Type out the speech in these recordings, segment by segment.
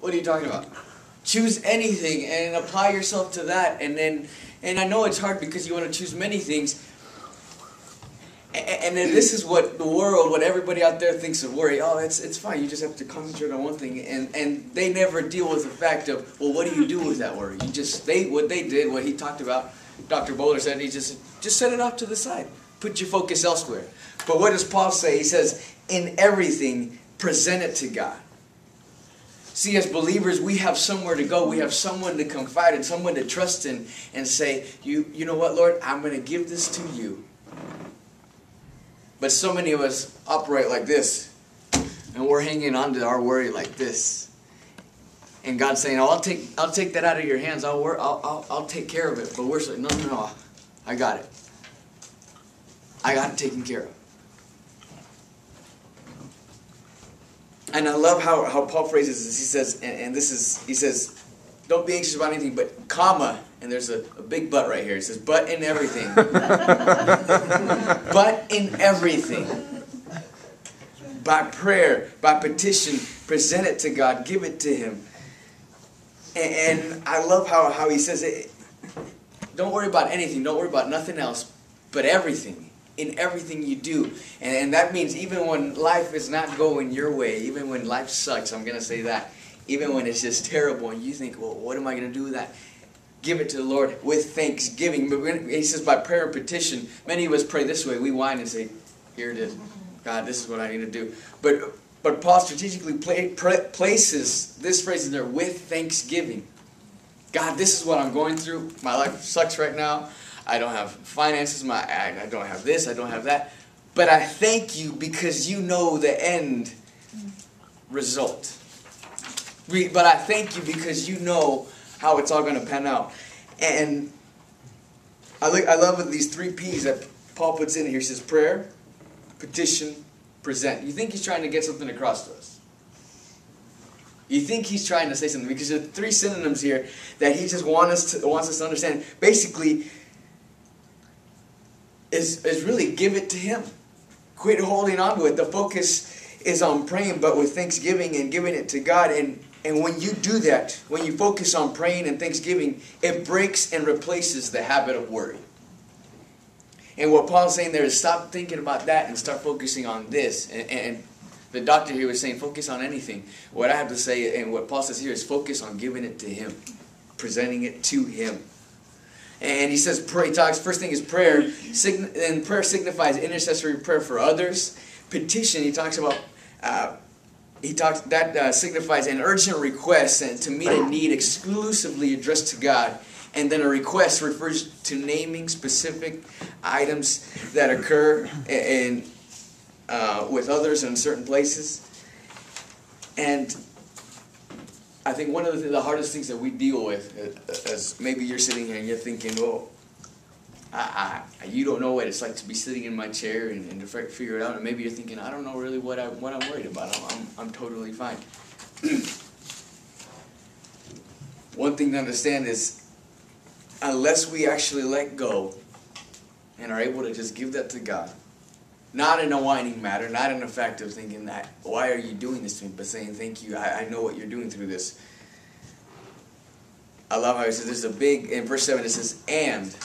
What are you talking about? Choose anything and apply yourself to that. And I know it's hard because you want to choose many things. And then this is what the world, what everybody out there thinks of worry. Oh, it's fine. You just have to concentrate on one thing. And they never deal with the fact of, well, what do you do with that worry? What they did, what he talked about, Dr. Bowler said, he just set it off to the side. Put your focus elsewhere. But what does Paul say? He says, in everything, present it to God. See, as believers, we have somewhere to go. We have someone to confide in, someone to trust in, and say, you know what, Lord, I'm going to give this to you. But so many of us operate like this, and we're hanging on to our worry like this. And God's saying, oh, I'll take that out of your hands. I'll take care of it. But we're saying, no, I got it. I got it taken care of. And I love how Paul phrases this. He says, he says, don't be anxious about anything, but comma, and there's a big but right here. He says, but in everything. But in everything. By prayer, by petition, present it to God, give it to Him. And I love how he says it. Don't worry about anything. Don't worry about nothing else, but everything. In everything you do. And that means even when life is not going your way, even when life sucks, I'm going to say that, even when it's just terrible and you think, well, what am I going to do with that? Give it to the Lord with thanksgiving. He says by prayer and petition. Many of us pray this way. We whine and say, here it is. God, this is what I need to do. But Paul strategically places this phrase in there, with thanksgiving. God, this is what I'm going through. My life sucks right now. I don't have finances. I don't have this. I don't have that. But I thank you because you know the end result. But I thank you because you know how it's all going to pan out. And I love these 3 P's that Paul puts in here. He says prayer, petition, present. You think he's trying to get something across to us? You think he's trying to say something? Because there are 3 synonyms here that he just wants us to understand. Basically, is really give it to Him. Quit holding on to it. The focus is on praying, but with thanksgiving and giving it to God. And when you do that, when you focus on praying and thanksgiving, it breaks and replaces the habit of worry. And what Paul's saying there is stop thinking about that and start focusing on this. And the doctor here was saying focus on anything. What I have to say, and what Paul says here, is focus on giving it to Him, presenting it to Him. And he says, first thing is prayer. And prayer signifies intercessory prayer for others. Petition, he talks about, signifies an urgent request and to meet a need exclusively addressed to God. And then a request refers to naming specific items that occur with others in certain places. And I think one of the hardest things that we deal with, as maybe you're sitting here and you're thinking, oh, you don't know what it's like to be sitting in my chair and to figure it out. And maybe you're thinking, I don't know really what I'm worried about. I'm totally fine. One thing to understand is, unless we actually let go and are able to just give that to God, not in a whining matter, not in the fact of thinking that, why are you doing this to me, but saying, thank you, I know what you're doing through this. I love how he says, there's a big, in verse 7 it says, and.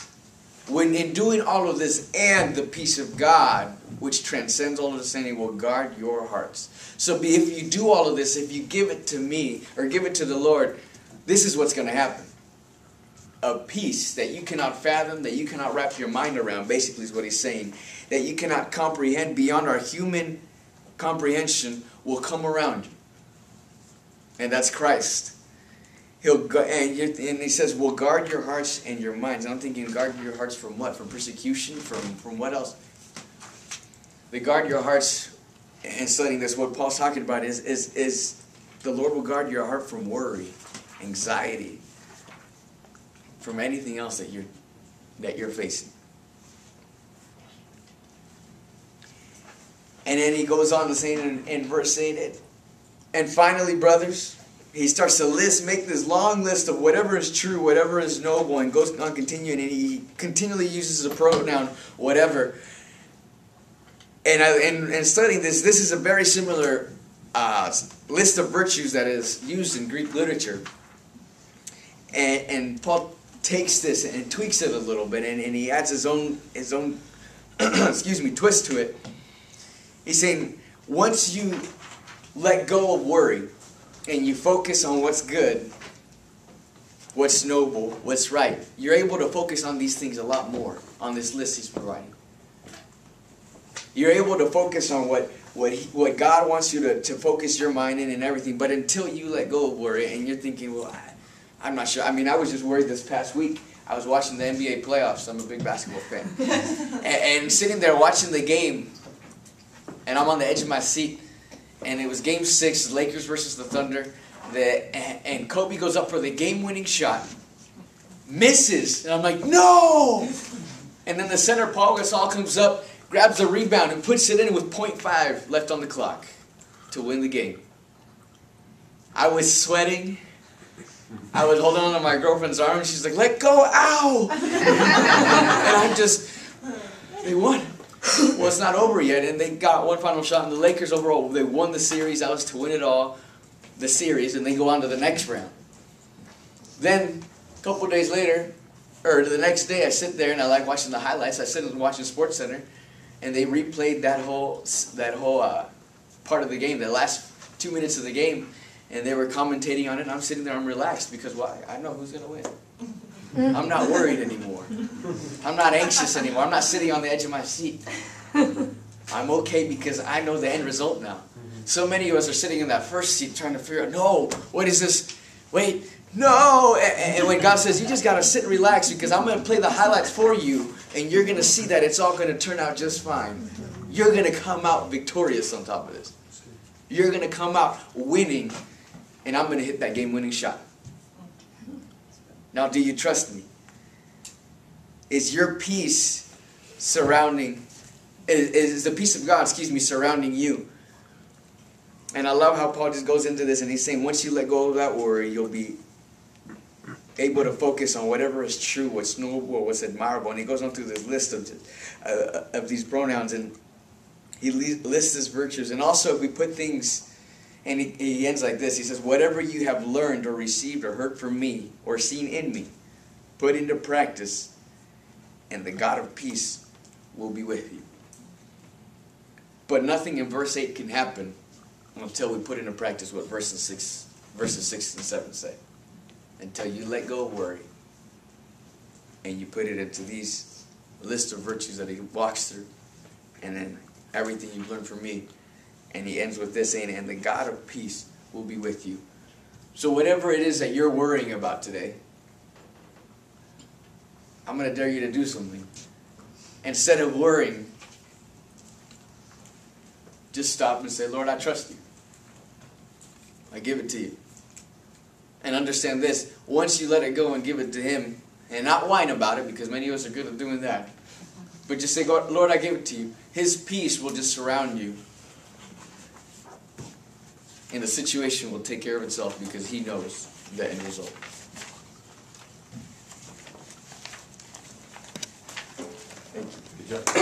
When in doing all of this, and the peace of God, which transcends all understanding, will guard your hearts. So if you do all of this, if you give it to me, or give it to the Lord, this is what's going to happen. A peace that you cannot fathom, that you cannot wrap your mind around, basically is what he's saying. That you cannot comprehend beyond our human comprehension will come around you. And that's Christ. And he says, will guard your hearts and your minds. And I'm thinking, guard your hearts from what? From persecution? From what else? They guard your hearts, and studying this, what Paul's talking about is the Lord will guard your heart from worry, anxiety, from anything else that you're facing. And then he goes on to say in verse 8, and finally, brothers, he starts to make this long list of whatever is true, whatever is noble, and goes on continuing, and he continually uses the pronoun whatever. And studying this is a very similar list of virtues that is used in Greek literature. And Paul takes this and tweaks it a little bit, and he adds his own excuse me, twist to it. He's saying, once you let go of worry and you focus on what's good, what's noble, what's right, you're able to focus on these things a lot more on this list he's providing. You're able to focus on what God wants you to focus your mind in and everything. But until you let go of worry and you're thinking, well, I'm not sure. I mean, I was just worried this past week. I was watching the NBA playoffs. I'm a big basketball fan. and sitting there watching the game, and I'm on the edge of my seat, and it was Game 6, Lakers versus the Thunder, and Kobe goes up for the game-winning shot, misses, and I'm like, no! And then the center, Paul Gasol, comes up, grabs the rebound, and puts it in with 0.5 left on the clock to win the game. I was sweating. I was holding on to my girlfriend's arm, and she's like, let go, ow! And I'm just, they won. Well, it's not over yet, and they got one final shot, and the Lakers overall, they won the series. That was to win it all, the series, and they go on to the next round. Then, a couple days later, or the next day, I sit there, and I like watching the highlights. I sit and watching SportsCenter, and they replayed that whole part of the game, the last 2 minutes of the game, and they were commentating on it, and I'm sitting there, I'm relaxed, because why? I know who's going to win. I'm not worried anymore. I'm not anxious anymore. I'm not sitting on the edge of my seat. I'm okay because I know the end result now. So many of us are sitting in that first seat trying to figure out, no, what is this? Wait, no. And when God says, you just got to sit and relax because I'm going to play the highlights for you, and you're going to see that it's all going to turn out just fine. You're going to come out victorious on top of this. You're going to come out winning, and I'm going to hit that game-winning shot. Now, do you trust me? Is your peace surrounding, is the peace of God, surrounding you? And I love how Paul just goes into this and he's saying, once you let go of that worry, you'll be able to focus on whatever is true, what's noble, what's admirable. And he goes on through this list of these pronouns, and he lists his virtues. And also, if we put things, and he ends like this. He says, whatever you have learned or received or heard from me or seen in me, put into practice, and the God of peace will be with you. But nothing in verse 8 can happen until we put into practice what verses 6 and 7 say. Until you let go of worry and you put it into these list of virtues that he walks through, and then everything you've learned from me. And he ends with this saying, and the God of peace will be with you. So whatever it is that you're worrying about today, I'm going to dare you to do something. Instead of worrying, just stop and say, Lord, I trust you. I give it to you. And understand this, once you let it go and give it to him, and not whine about it, because many of us are good at doing that, but just say, Lord, I give it to you. His peace will just surround you. And the situation will take care of itself because he knows the end result. Thank you. Good job.